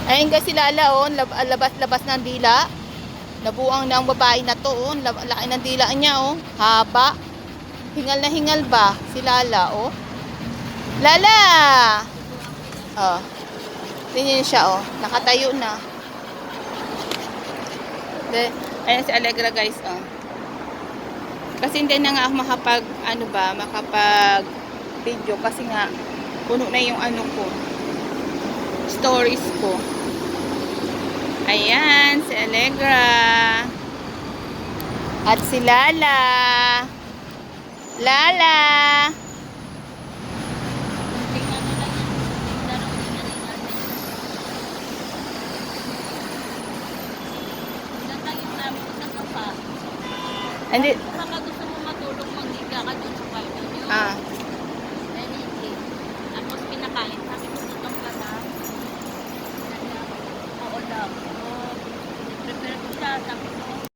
Ayun kasi Lala, oh, labas-labas ng dila. Nabuang na ang babae na to, oh. Laki ng dila niya, oh. Haba. Hingal na hingal ba si Lala, oh. Lala! Oh. Tingnan siya, oh. Nakatayo na. Ayan si Allegra, guys, oh. Kasi hindi na nga ako makapag video kasi nga puno na yung ano ko, stories ko. Ayan, si Allegra. At si Lala. Lala. Hindi. Baka gusto mo matulog, maghiga ka dun sa kwarto nyo. Ah. Anything. Tapos pinakain. Sabi ko tutong ka na. Oo daw. So, prepare ko siya. Sabi ko,